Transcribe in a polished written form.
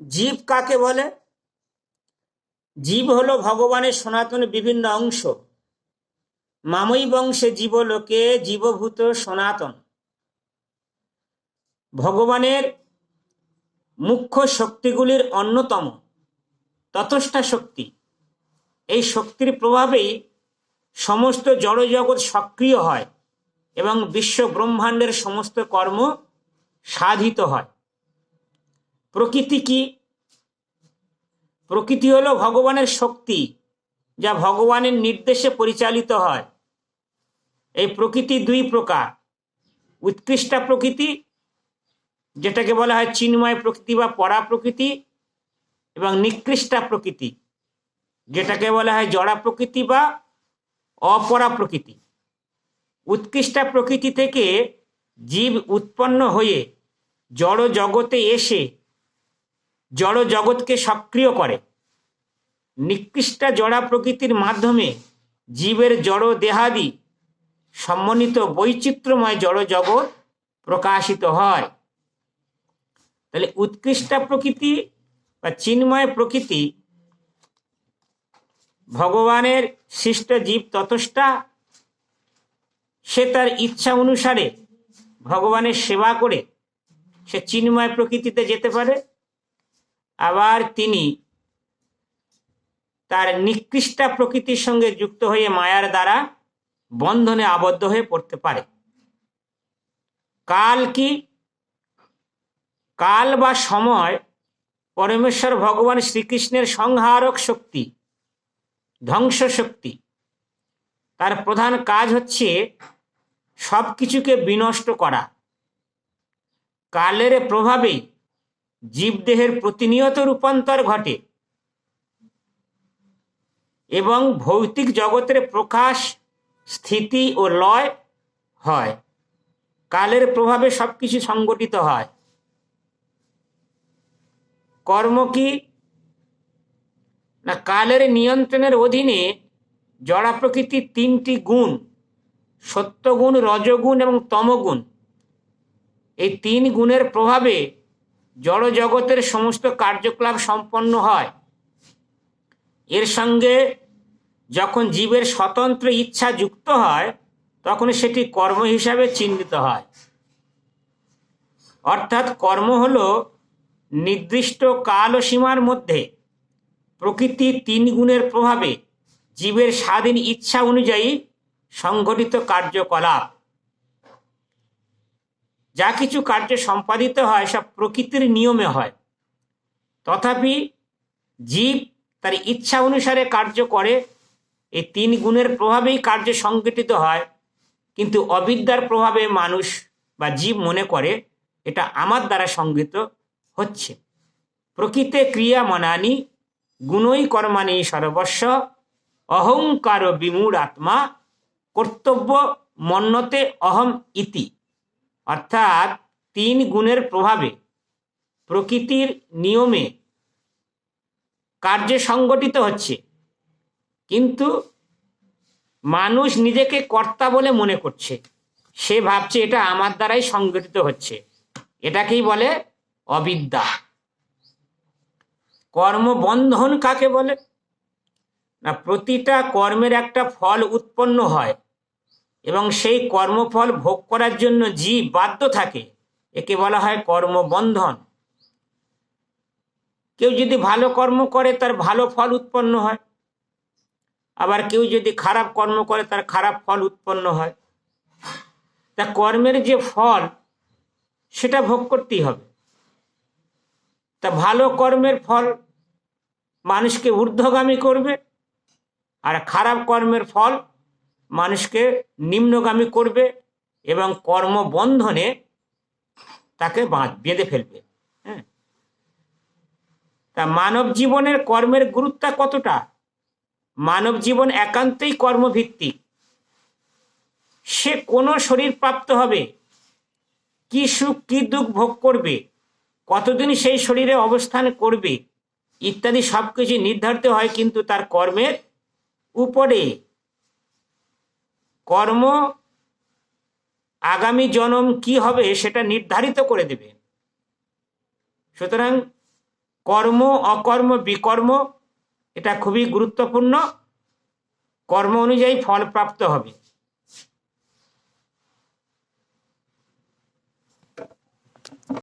জীব কাকে বলে? জীব হলো ভগবানের সনাতন বিভিন্ন অংশ। মামৈ বংশে জীবলোকে জীবভূত সনাতন। ভগবানের মুখ্য শক্তিগুলির অন্যতম ততষ্ঠা শক্তি। এই শক্তির প্রভাবেই সমস্ত জড়জগৎ সক্রিয় হয় এবং বিশ্ব ব্রহ্মাণ্ডের সমস্ত কর্ম সাধিত হয়। প্রকৃতি কি? প্রকৃতি হলো ভগবানের শক্তি, যা ভগবানের নির্দেশে পরিচালিত হয়। এই প্রকৃতি দুই প্রকার: উৎকৃষ্টা প্রকৃতি, যেটাকে বলা হয় চিন্ময় প্রকৃতি বা পরা প্রকৃতি, এবং নিকৃষ্টা প্রকৃতি, যেটাকে বলা হয় জড়া প্রকৃতি বা অপরা প্রকৃতি। উৎকৃষ্টা প্রকৃতি থেকে জীব উৎপন্ন হয়ে জড় জগতে এসে জড় জগৎকে সক্রিয় করে। নিকৃষ্টা জড়া প্রকৃতির মাধ্যমে জীবের জড় দেহাদি সমন্বিত বৈচিত্র্যময় জড় জগৎ প্রকাশিত হয়। তাহলে উৎকৃষ্টা প্রকৃতি বা চিন্ময় প্রকৃতি ভগবানের সৃষ্ট জীব ততষ্ঠা। সে তার ইচ্ছা অনুসারে ভগবানের সেবা করে সে চিন্ময় প্রকৃতিতে যেতে পারে। আবার তিনি তার নিকৃষ্টা প্রকৃতির সঙ্গে যুক্ত হয়ে মায়ার দ্বারা বন্ধনে আবদ্ধ হয়ে পড়তে পারে। কাল কি? কাল বা সময় পরমেশ্বর ভগবান শ্রীকৃষ্ণের সংহারক শক্তি, ধ্বংস শক্তি। তার প্রধান কাজ হচ্ছে সব কিছুকে বিনষ্ট করা। কালের প্রভাবে জীবদেহের প্রতিনিয়ত রূপান্তর ঘটে এবং ভৌতিক জগতের প্রকাশ, স্থিতি ও লয় হয়। কালের প্রভাবে সবকিছু সংগঠিত হয়। কর্ম কি না? কালের নিয়ন্ত্রণের অধীনে জড়া প্রকৃতির তিনটি গুণ, সত্যগুণ, রজগুণ এবং তমগুণ, এই তিন গুণের প্রভাবে জড় জগতের সমস্ত কার্যকলাপ সম্পন্ন হয়। এর সঙ্গে যখন জীবের স্বতন্ত্র ইচ্ছা যুক্ত হয় তখন সেটি কর্ম হিসাবে চিহ্নিত হয়। অর্থাৎ কর্ম হলো নির্দিষ্ট কাল ও সীমার মধ্যে প্রকৃতির তিন গুণের প্রভাবে জীবের স্বাধীন ইচ্ছা অনুযায়ী সংঘটিত কার্যকলাপ। যা কিছু কার্য সম্পাদিত হয় সব প্রকৃতির নিয়মে হয়। তথাপি জীব তার ইচ্ছা অনুসারে কার্য করে। এই তিন গুণের প্রভাবেই কার্য সংগঠিত হয়, কিন্তু অবিদ্যার প্রভাবে মানুষ বা জীব মনে করে এটা আমার দ্বারা সংগঠিত হচ্ছে। প্রকৃতে ক্রিয়া মনানি গুণই কর্মাণি সর্বস্ব অহংকার বিমূঢ় আত্মা কর্তব্য মন্যতে অহম ইতি। অর্থাৎ তিন গুণের প্রভাবে প্রকৃতির নিয়মে কার্য সংগঠিত হচ্ছে, কিন্তু মানুষ নিজেকে কর্তা বলে মনে করছে। সে ভাবছে এটা আমার দ্বারাই সংগঠিত হচ্ছে। এটাকেই বলে অবিদ্যা। কর্মবন্ধন কাকে বলে না? প্রতিটা কর্মের একটা ফল উৎপন্ন হয় এবং সেই কর্মফল ভোগ করার জন্য জীব বাধ্য থাকে। একে বলা হয় কর্মবন্ধন। কেউ যদি ভালো কর্ম করে তার ভালো ফল উৎপন্ন হয়, আবার কেউ যদি খারাপ কর্ম করে তার খারাপ ফল উৎপন্ন হয়। তা কর্মের যে ফল সেটা ভোগ করতেই হবে। তা ভালো কর্মের ফল মানুষকে ঊর্ধ্বগামী করবে, আর খারাপ কর্মের ফল মানুষকে নিম্নগামী করবে এবং কর্মবন্ধনে তাকে বেঁধে ফেলবে। হ্যাঁ, তা মানব জীবনের কর্মের গুরুত্ব কতটা? মানব জীবন একান্তই কর্মভিত্তিক। সে কোনো শরীর প্রাপ্ত হবে, কি সুখ কি দুঃখ ভোগ করবে, কতদিন সেই শরীরে অবস্থান করবে ইত্যাদি সবকিছু নির্ধারিত হয় কিন্তু তার কর্মের উপরে। কর্ম আগামী জন্ম কি হবে সেটা নির্ধারিত করে দেবে। সুতরাং কর্ম অকর্ম বিকর্ম এটা খুবই গুরুত্বপূর্ণ। কর্ম অনুযায়ী ফল প্রাপ্ত হবে।